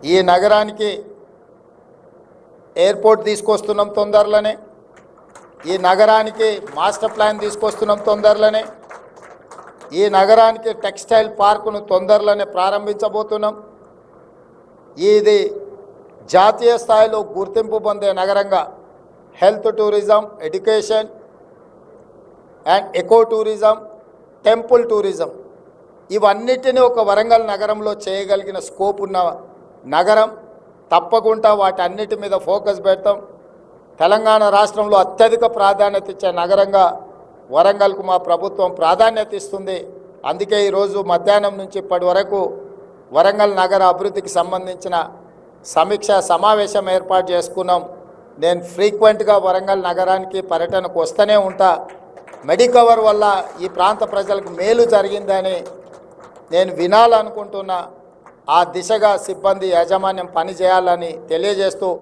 ఈ నగరానికి ఎయిర్పోర్ట్ తీసుకొస్తున్నాం తొందరలోనే, ఈ నగరానికి మాస్టర్ ప్లాన్ తీసుకొస్తున్నాం తొందరలోనే, ఈ నగరానికి టెక్స్టైల్ పార్కును తొందరలోనే ప్రారంభించబోతున్నాం. ఇది జాతీయ స్థాయిలో గుర్తింపు పొందే నగరంగా health tourism, education and eco tourism, temple tourism ఇవన్నిటిని ఒక వరంగల్ నగరంలో చేయగలిగిన స్కోప్ ఉన్న నగరం. తప్పకుండా వాటన్నిటి మీద ఫోకస్ పెడతాం. తెలంగాణ రాష్ట్రంలో అత్యధిక ప్రాధాన్యత ఇచ్చే నగరంగా వరంగల్కు మా ప్రభుత్వం ప్రాధాన్యత ఇస్తుంది. అందుకే ఈరోజు మధ్యాహ్నం నుంచి ఇప్పటి వరకు వరంగల్ నగర అభివృద్ధికి సంబంధించిన సమీక్ష సమావేశం ఏర్పాటు చేసుకున్నాం. నేను ఫ్రీక్వెంట్గా వరంగల్ నగరానికి పర్యటనకు వస్తూనే ఉంటా. మెడికవర్ వల్ల ఈ ప్రాంత ప్రజలకు మేలు జరిగిందని నేను వినాలనుకుంటున్నా. ఆ దిశగా సిబ్బంది యాజమాన్యం పనిచేయాలని తెలియజేస్తూ